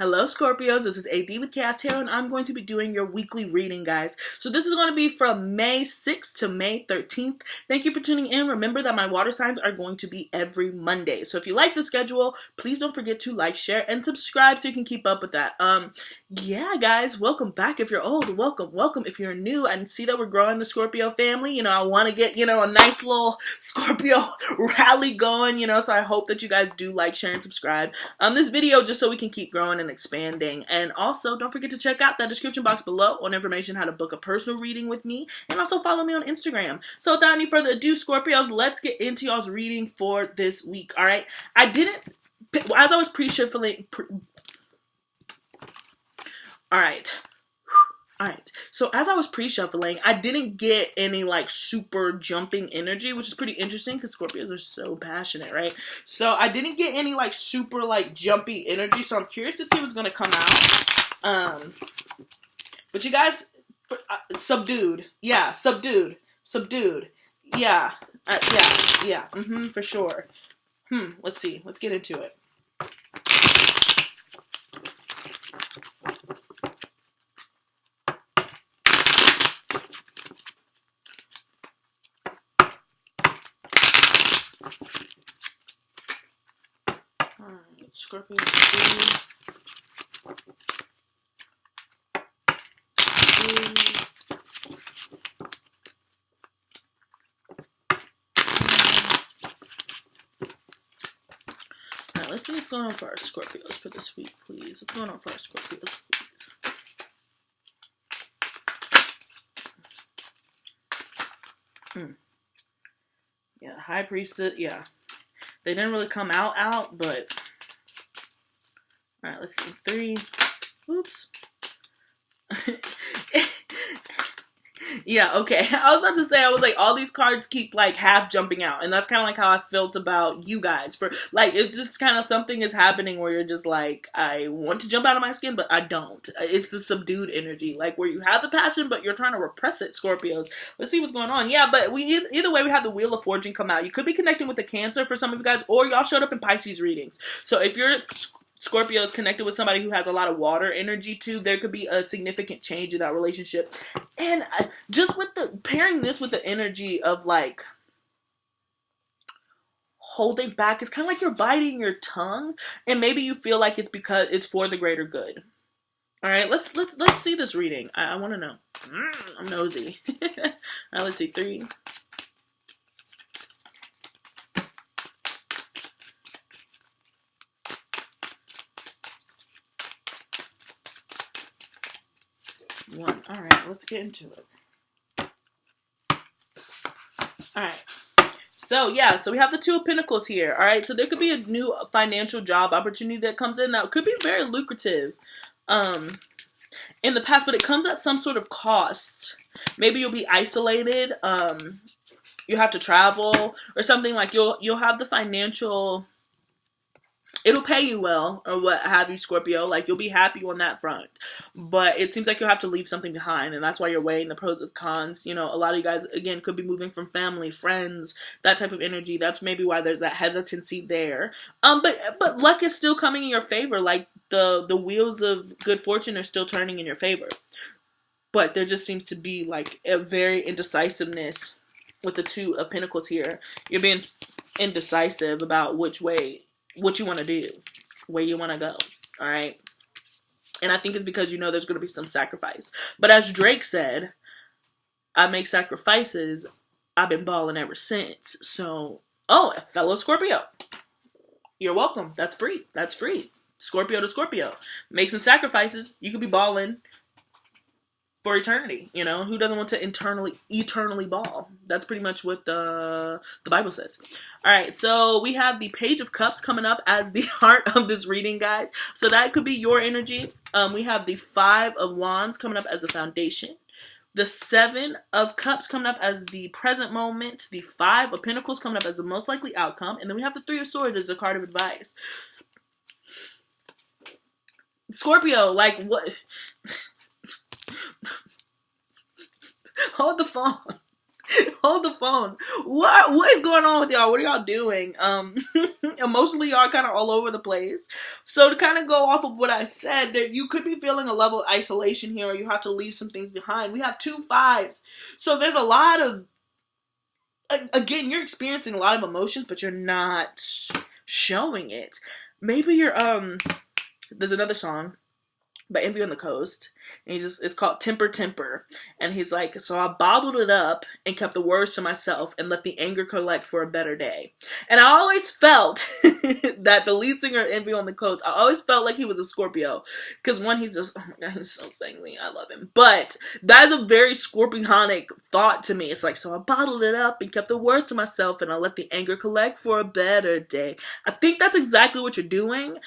Hello Scorpios, this is AD with kayxztarot, and I'm going to be doing your weekly reading, guys. So this is going to be from May 6th to May 13th. Thank you for tuning in. Remember that my water signs are going to be every Monday. So if you like the schedule, please don't forget to like, share, and subscribe so you can keep up with that. Yeah, guys, welcome back. If you're old, welcome. If you're new, I see that we're growing the Scorpio family. You know, I want to get, a nice little Scorpio rally going, so I hope that you guys do like, share, and subscribe. This video just so we can keep growing and expanding. And also, don't forget to check out that description box below on information how to book a personal reading with me, and also follow me on Instagram. So without any further ado, Scorpios, let's get into y'all's reading for this week. All right, as I was pre-shuffling. All right. So as I was pre-shuffling, I didn't get any super jumping energy, which is pretty interesting because Scorpios are so passionate, right? So I didn't get any super jumpy energy. So I'm curious to see what's gonna come out. But you guys, subdued. Yeah, subdued. Yeah. Yeah. For sure. Let's see. Let's get into it. Alright, Scorpio. Alright, let's see what's going on for our Scorpios for this week, please. What's going on for our Scorpios, please? Yeah, High Priestess, yeah. They didn't really come out, but... Alright, let's see. 3. Oops. Yeah, okay. I was about to say, all these cards keep, half jumping out. And that's kind of how I felt about you guys. It's just kind of something is happening where you're just I want to jump out of my skin, but I don't. It's the subdued energy. Where you have the passion, but you're trying to repress it, Scorpios. Let's see what's going on. Yeah, but either way, we have the Wheel of Fortune come out. You could be connecting with the Cancer for some of you guys, or y'all showed up in Pisces readings. So if you're... Scorpio is connected with somebody who has a lot of water energy too, there could be a significant change in that relationship. And just with pairing this with the energy of holding back, it's kind of like you're biting your tongue, and maybe you feel like it's because it's for the greater good. All right, let's see this reading. I want to know. I'm nosy. All right, let's see. 3. One. All right, let's get into it. All right. So we have the 2 of Pentacles here. All right, so there could be a new financial job opportunity that comes in. Now, it could be very lucrative in the past, but it comes at some sort of cost. Maybe you'll be isolated. You have to travel or something. You'll have the financial... It'll pay you well, or what have you, Scorpio. You'll be happy on that front. But it seems like you'll have to leave something behind, and that's why you're weighing the pros and cons. A lot of you guys, again, could be moving from family, friends, that type of energy. That's maybe why there's that hesitancy there. But luck is still coming in your favor. The wheels of good fortune are still turning in your favor. But there just seems to be, a very indecisiveness with the 2 of Pentacles here. You're being indecisive about what you want to do, where you want to go, all right? And I think it's because there's going to be some sacrifice. But as Drake said, I make sacrifices. I've been balling ever since. So, a fellow Scorpio, you're welcome. That's free. Scorpio to Scorpio. Make some sacrifices. You could be balling for eternity, who doesn't want to eternally ball? That's pretty much what the Bible says. All right, so we have the Page of Cups coming up as the heart of this reading, guys. So that could be your energy. We have the 5 of Wands coming up as the foundation. The 7 of Cups coming up as the present moment. The 5 of Pentacles coming up as the most likely outcome. And then we have the 3 of Swords as the card of advice. Scorpio, what... Hold the phone. Hold the phone. What is going on with y'all? What are y'all doing? Emotionally, y'all kind of all over the place. So to kind of go off of what I said, that you could be feeling a level of isolation here, or you have to leave some things behind. We have 2 5s. So there's a lot of, again, you're experiencing a lot of emotions, but you're not showing it. Maybe you're, there's another song by Envy on the Coast, and it's called Temper Temper, and he's like, so I bottled it up and kept the words to myself and let the anger collect for a better day. And I always felt that the lead singer of Envy on the Coast, I always felt like he was a Scorpio, because one, he's just, oh my god, he's so sanguine, I love him, but that is a very Scorpionic thought to me. It's like, so I bottled it up and kept the words to myself and I let the anger collect for a better day. I think that's exactly what you're doing.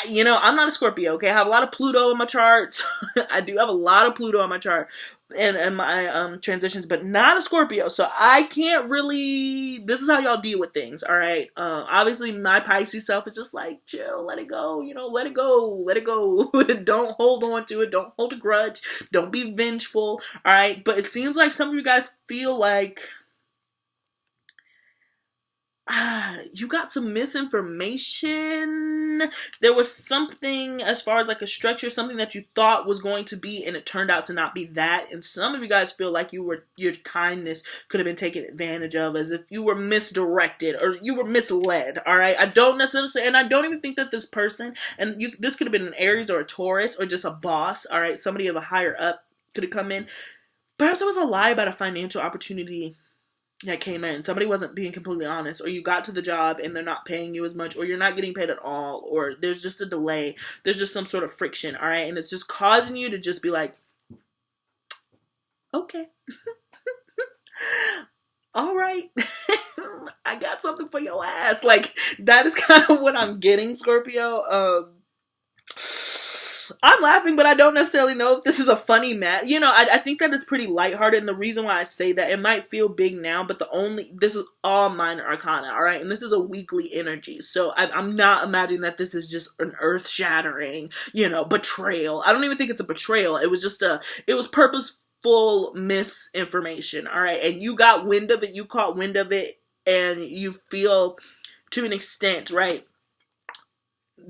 You know, I'm not a Scorpio, okay? I have a lot of Pluto in my charts. I do have a lot of Pluto in my chart and my transitions, but not a Scorpio. So I can't really, this is how y'all deal with things, all right? Obviously, my Pisces self is just like, chill, let it go, you know, let it go, let it go. Don't hold on to it. Don't hold a grudge. Don't be vengeful, all right? But it seems like some of you guys feel like, you got some misinformation. There was something as far as like a structure, something that you thought was going to be, and it turned out to not be that. And some of you guys feel like your kindness could have been taken advantage of, as if you were misdirected or you were misled. All right, I don't necessarily say, and I don't even think that this person, and this could have been an Aries or a Taurus or just a boss. All right, somebody of a higher up could have come in. Perhaps it was a lie about a financial opportunity that came in. Somebody wasn't being completely honest, or you got to the job and they're not paying you as much, or you're not getting paid at all, or there's just a delay, there's just some sort of friction, all right, and it's just causing you to just be like, okay, all right, I got something for your ass. Like, that is kind of what I'm getting, Scorpio. I'm laughing, but I don't necessarily know if this is a funny mat. You know, I think that it's pretty lighthearted, and the reason why I say that, it might feel big now, but this is all minor arcana, all right? And this is a weekly energy, so I'm not imagining that this is just an earth-shattering, you know, betrayal. I don't even think it's a betrayal. It was just it was purposeful misinformation, all right? And you got wind of it, you caught wind of it, and you feel, to an extent, right?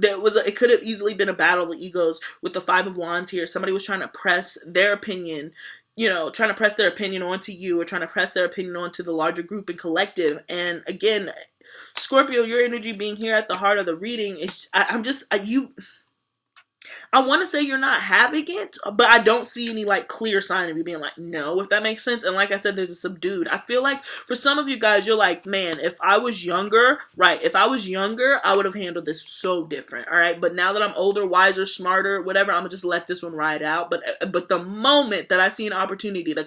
It could have easily been a battle of egos with the 5 of Wands here. Somebody was trying to press their opinion, you know, trying to press their opinion onto you, or trying to press their opinion onto the larger group and collective. And again, Scorpio, your energy being here at the heart of the reading is, I want to say you're not having it, but I don't see any like clear sign of you being like, no, if that makes sense. And like I said, there's a subdued. I feel like for some of you guys, you're like, man, if I was younger, right, if I was younger, I would have handled this so different, all right? But now that I'm older, wiser, smarter, whatever, I'm gonna just let this one ride out. But the moment that I see an opportunity to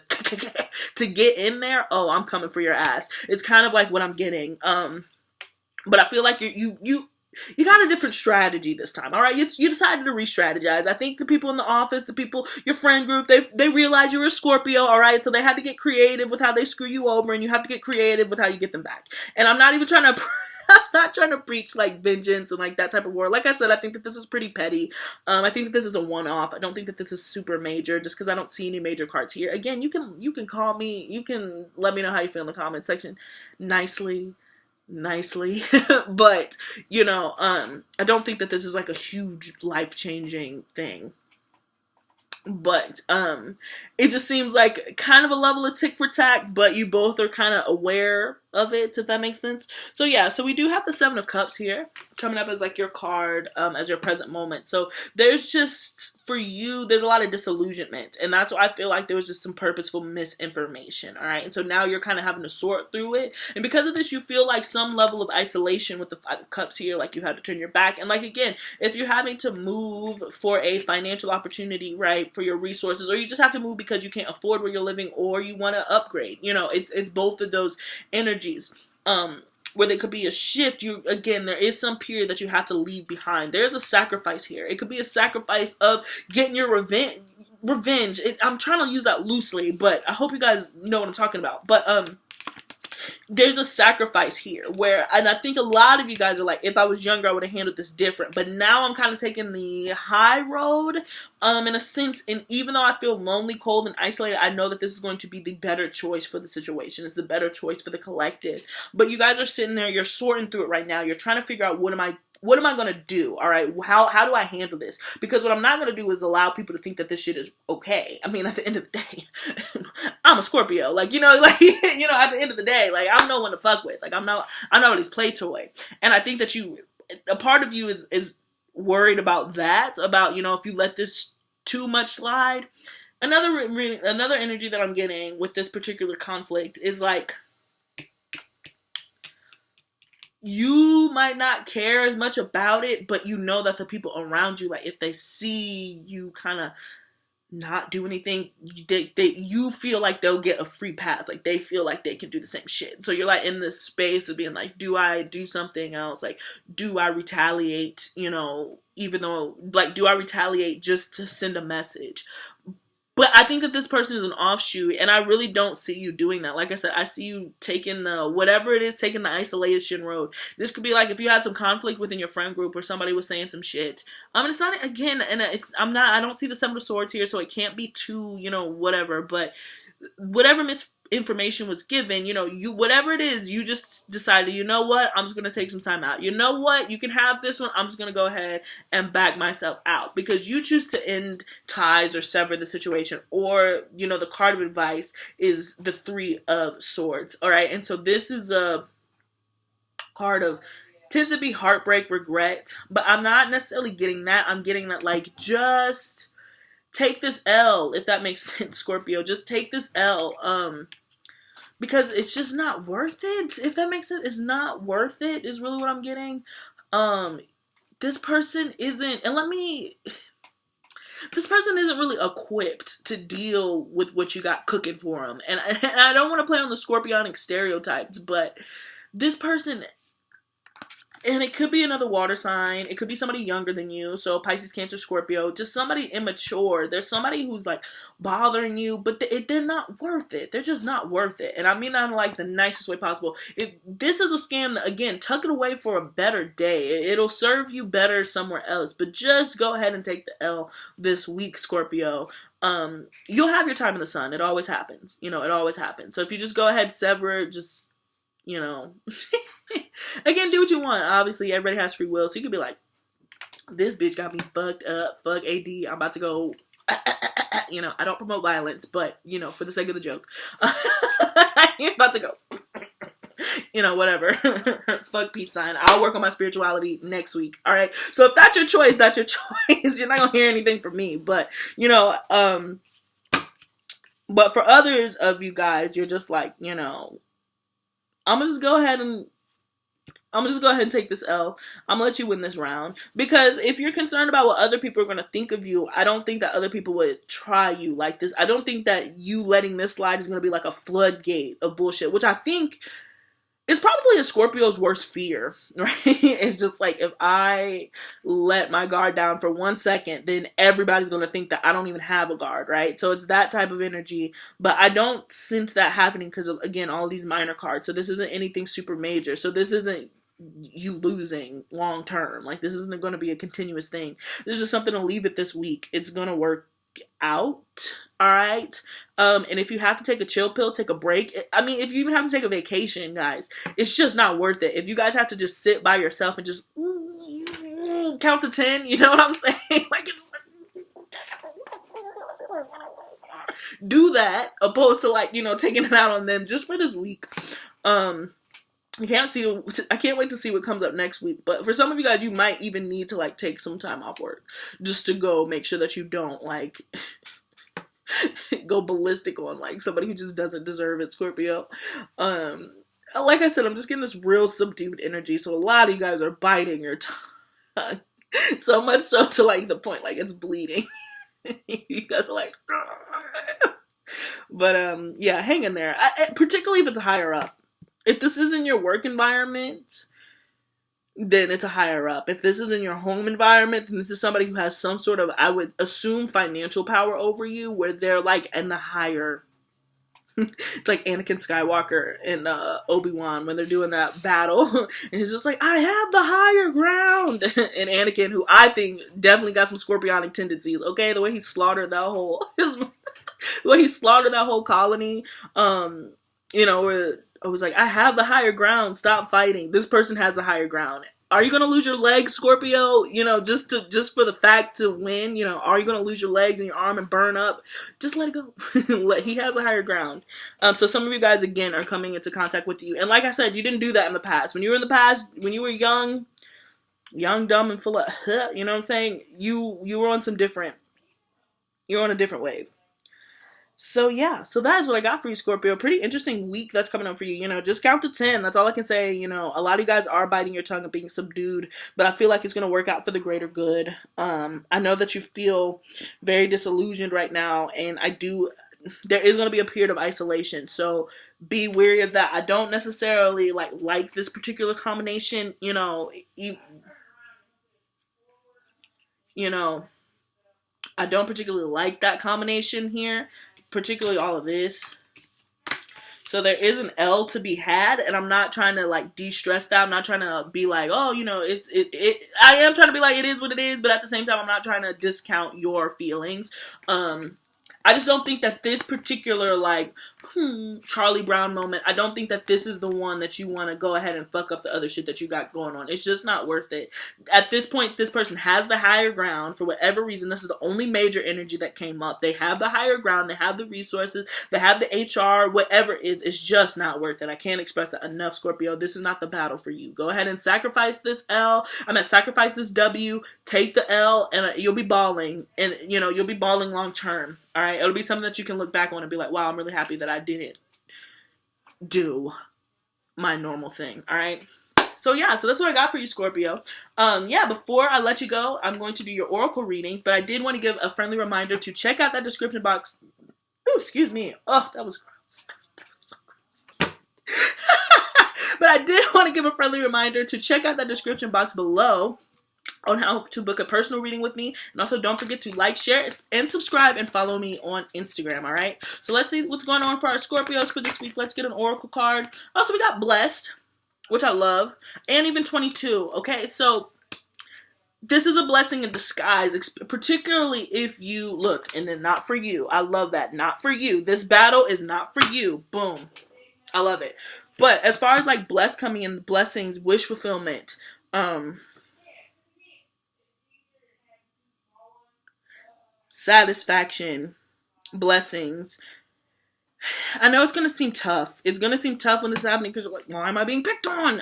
to get in there, oh, I'm coming for your ass. It's kind of like what I'm getting. But I feel like you got a different strategy this time, all right? You decided to re-strategize. I think the people in the office, the people, your friend group, they realized you were a Scorpio, all right? So they had to get creative with how they screw you over, and you have to get creative with how you get them back. And I'm not even trying to... I'm not trying to preach like vengeance and like that type of war. Like I said, I think that this is pretty petty. I think that this is a one-off. I don't think that this is super major, just because I don't see any major cards here. Again, you can call me. You can let me know how you feel in the comment section nicely, but you know, I don't think that this is like a huge life-changing thing. But it just seems like kind of a level of tick for tack, but you both are kind of aware of it, if that makes sense. So yeah, so we do have the 7 of Cups here coming up as like your card, as your present moment. So there's just, for you, there's a lot of disillusionment, and that's why I feel like there was just some purposeful misinformation, all right? And so now you're kind of having to sort through it, and because of this, you feel like some level of isolation with the 5 of Cups here, like you had to turn your back. And like, again, if you're having to move for a financial opportunity, right, for your resources, or you just have to move because you can't afford where you're living, or you want to upgrade, you know, it's both of those energies, where there could be a shift. There is some period that you have to leave behind. There's a sacrifice here. It could be a sacrifice of getting your revenge. I'm trying to use that loosely, but I hope you guys know what I'm talking about. But there's a sacrifice here and I think a lot of you guys are like, if I was younger, I would have handled this different. But now I'm kind of taking the high road, in a sense. And even though I feel lonely, cold, and isolated, I know that this is going to be the better choice for the situation. It's the better choice for the collective. But you guys are sitting there, you're sorting through it right now. You're trying to figure out, what am I what am I going to do? All right. How do I handle this? Because what I'm not going to do is allow people to think that this shit is okay. I mean, at the end of the day, I'm a Scorpio. Like, at the end of the day, like, I'm no one to fuck with. Like, I'm nobody's play toy. And I think that a part of you is worried about that, about, if you let this too much slide. Another energy that I'm getting with this particular conflict is like, you might not care as much about it, but you know that the people around you, like, if they see you kind of not do anything, you feel like they'll get a free pass. Like, they feel like they can do the same shit. So you're like in this space of being like, do I do something else? Like, do I retaliate? Even though, like, do I retaliate just to send a message? But I think that this person is an offshoot, and I really don't see you doing that. Like I said, I see you taking taking the isolation road. This could be like if you had some conflict within your friend group or somebody was saying some shit. It's not, again, and I don't see the Seven of Swords here, so it can't be too, whatever, but whatever misinformation was given, whatever it is, you just decided, you know what, I'm just going to take some time out. You know what, you can have this one, I'm just going to go ahead and back myself out, because you choose to end ties or sever the situation, or, the card of advice is the Three of Swords, alright, and so this is a card of, tends to be heartbreak, regret, but I'm not necessarily getting that. I'm getting that, like, just take this L, if that makes sense, Scorpio. Just take this L, because it's just not worth it, if that makes sense. It's not worth it, is really what I'm getting. This person isn't, this person isn't really equipped to deal with what you got cooking for them. And I don't want to play on the Scorpionic stereotypes, but this person, and it could be another water sign. It could be somebody younger than you. So Pisces, Cancer, Scorpio. Just somebody immature. There's somebody who's like bothering you. But they're not worth it. They're just not worth it. And I mean that in like the nicest way possible. If this is a scam, again, tuck it away for a better day. It'll serve you better somewhere else. But just go ahead and take the L this week, Scorpio. You'll have your time in the sun. It always happens. It always happens. So if you just go ahead, sever, just... again, do what you want. Obviously, everybody has free will, so you could be like, this bitch got me fucked up, fuck AD, I'm about to go, I don't promote violence, but, for the sake of the joke, I'm about to go, whatever, fuck peace sign, I'll work on my spirituality next week, alright, so if that's your choice, that's your choice, you're not gonna hear anything from me, but, but for others of you guys, you're just like, I'm gonna just go ahead and take this L. I'm gonna let you win this round. Because if you're concerned about what other people are gonna think of you, I don't think that other people would try you like this. I don't think that you letting this slide is gonna be like a floodgate of bullshit, which I think is probably a Scorpio's worst fear, right? It's just like, if I let my guard down for 1 second, then everybody's going to think that I don't even have a guard, right? So it's that type of energy, but I don't sense that happening because of, again, all these minor cards. So this isn't anything super major. So this isn't you losing long term. Like, this isn't going to be a continuous thing. This is just something to leave it this week. It's going to work out, all right? And if you have to take a chill pill, take a break. I mean, if you even have to take a vacation, guys, it's just not worth it. If you guys have to just sit by yourself and just count to 10, you know what I'm saying? Like, it's do that, opposed to, like, taking it out on them just for this week. I can't wait to see what comes up next week. But for some of you guys, you might even need to, like, take some time off work just to go make sure that you don't, like, go ballistic on, like, somebody who just doesn't deserve it, Scorpio. Like I said, I'm just getting this real subdued energy. So a lot of you guys are biting your tongue. So much so to, like, the point, like, it's bleeding. You guys are like... But, yeah, hang in there. Particularly if it's higher up. If this is in your work environment, then it's a higher up. If this is in your home environment, then this is somebody who has some sort of, I would assume, financial power over you, where they're, like, in the higher... It's like Anakin Skywalker and Obi-Wan when they're doing that battle. And he's just like, I have the higher ground. And Anakin, who I think definitely got some Scorpionic tendencies, okay? The way he slaughtered that whole... the way he slaughtered that whole colony, where... I was like, I have the higher ground. Stop fighting. This person has the higher ground. Are you going to lose your legs, Scorpio? You know, just for the fact to win, you know, are you going to lose your legs and your arm and burn up? Just let it go. He has a higher ground. So some of you guys, again, are coming into contact with you. And like I said, you didn't do that in the past. When you were in the past, when you were young, dumb, and full of, you know what I'm saying? You were on some different, you're on a different wave. So yeah, so that is what I got for you, Scorpio. Pretty interesting week that's coming up for you. You know, just count to 10. That's all I can say. You know, a lot of you guys are biting your tongue and being subdued, but I feel like it's going to work out for the greater good. I know that you feel very disillusioned right now, and there is going to be a period of isolation. So be wary of that. I don't necessarily like this particular combination, you know, I don't particularly like that combination here, particularly all of this. So there is an L to be had, and I'm not trying to de-stress that. I'm not trying to be like, oh, you know, I am trying to be like, it is what it is, but at the same time, I'm not trying to discount your feelings. I just don't think that this particular, Charlie Brown moment, I don't think that this is the one that you want to go ahead and fuck up the other shit that you got going on. It's just not worth it. At this point, this person has the higher ground. For whatever reason, this is the only major energy that came up. They have the higher ground. They have the resources. They have the HR, whatever it is. It's just not worth it. I can't express that enough, Scorpio. This is not the battle for you. Go ahead and sacrifice this sacrifice this W, take the L, and you'll be balling. And, you know, you'll be balling long term. All right, it'll be something that you can look back on and be like, wow, I'm really happy that I didn't do my normal thing. All right. So yeah, so that's what I got for you, Scorpio. Before I let you go, I'm going to do your oracle readings, but I did want to give a friendly reminder to check out that description box. Oh, excuse me. Oh, that was gross. That was so gross. But I did want to give a friendly reminder to check out that description box below on how to book a personal reading with me. And also don't forget to like, share, and subscribe, and follow me on Instagram, all right? So let's see what's going on for our Scorpios for this week. Let's get an oracle card. Also, we got Blessed, which I love, and even 22, okay? So this is a blessing in disguise, particularly if you look, and then not for you. I love that. Not for you. This battle is not for you. Boom. I love it. But as far as blessed coming in, blessings, wish fulfillment, satisfaction, blessings. I know it's going to seem tough. It's going to seem tough when this is happening because you're like, why am I being picked on?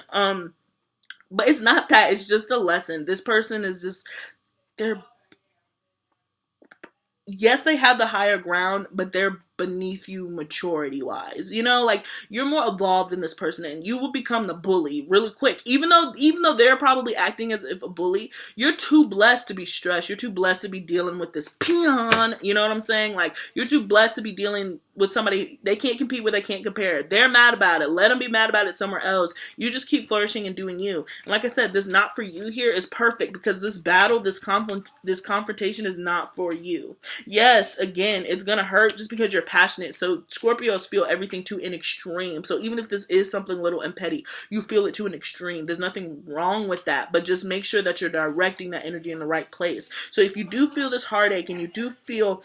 But it's not that. It's just a lesson. This person is just, yes, they have the higher ground, but they're beneath you maturity wise. You know, you're more evolved than this person, and you will become the bully really quick. Even though they're probably acting as if a bully, you're too blessed to be stressed. You're too blessed to be dealing with this peon. You know what I'm saying? You're too blessed to be dealing with somebody they can't compete with, they can't compare. They're mad about it. Let them be mad about it somewhere else. You just keep flourishing and doing you. And like I said, this not for you here is perfect because this battle, this confrontation is not for you. Yes, again, it's gonna hurt just because you're passionate. So Scorpios feel everything to an extreme. So even if this is something little and petty, you feel it to an extreme. There's nothing wrong with that, but just make sure that you're directing that energy in the right place. So if you do feel this heartache and you do feel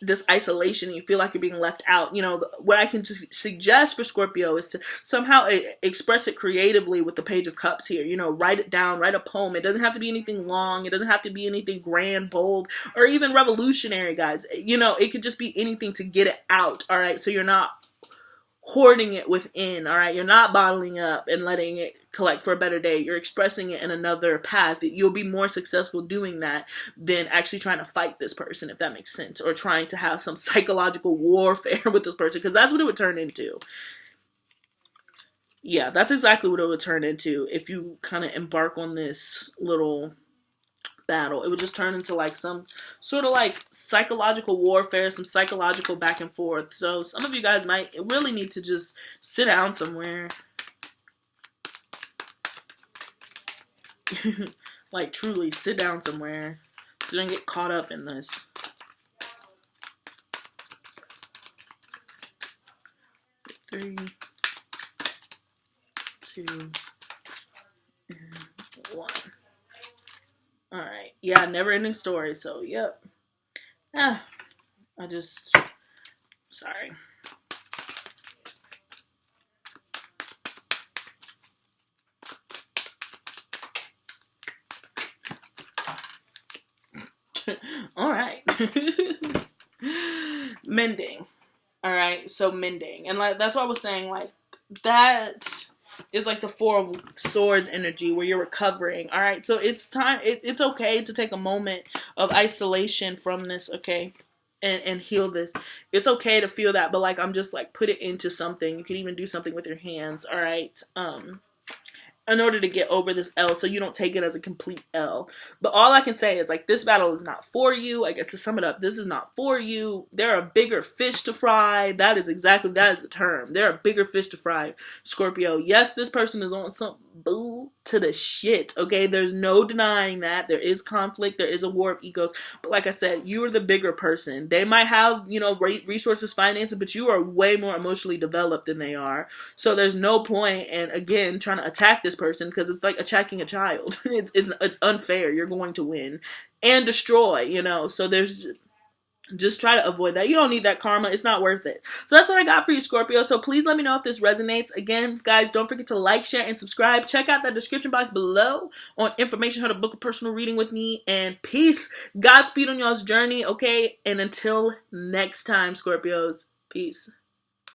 this isolation and you feel like you're being left out, you know, what I can suggest for Scorpio is to somehow express it creatively with the Page of Cups here. You know, write it down, write a poem. It doesn't have to be anything long. It doesn't have to be anything grand, bold, or even revolutionary, guys. You know, it could just be anything to get it out, all right? So you're not hoarding it within, all right? You're not bottling up and letting it collect for a better day. You're expressing it in another path. You'll be more successful doing that than actually trying to fight this person, if that makes sense, or trying to have some psychological warfare with this person, because that's what it would turn into. Yeah, that's exactly what it would turn into if you kind of embark on this little battle. It would just turn into some sort of psychological warfare, some psychological back and forth. So some of you guys might really need to just sit down somewhere. Truly sit down somewhere so you don't get caught up in this. 3, 2, and 1. Alright. Yeah, never ending story, so yep. Sorry. All right. Mending. All right. So mending. And like, that's what I was saying. Like, that is like the Four of Swords energy where you're recovering. All right. So it's time. It's okay to take a moment of isolation from this. Okay. And heal this. It's okay to feel that, but like, I'm just like, put it into something. You can even do something with your hands. All right. In order to get over this L, so you don't take it as a complete L. But all I can say is, like, this battle is not for you. I guess to sum it up, this is not for you. There are bigger fish to fry. That is the term. There are bigger fish to fry, Scorpio. Yes, this person is on some boo to the shit, okay? There's no denying that. There is conflict. There is a war of egos. But like I said, you are the bigger person. They might have, you know, resources, finances, but you are way more emotionally developed than they are. So there's no point in, again, trying to attack this person, because it's like attacking a child. It's unfair. You're going to win and destroy, you know. So just try to avoid that. You don't need that karma. It's not worth it. So that's what I got for you, Scorpio. So please let me know if this resonates. Again, guys, don't forget to like, share, and subscribe. Check out that description box below on information how to book a personal reading with me. And peace. Godspeed on y'all's journey, okay? And until next time, Scorpios, peace.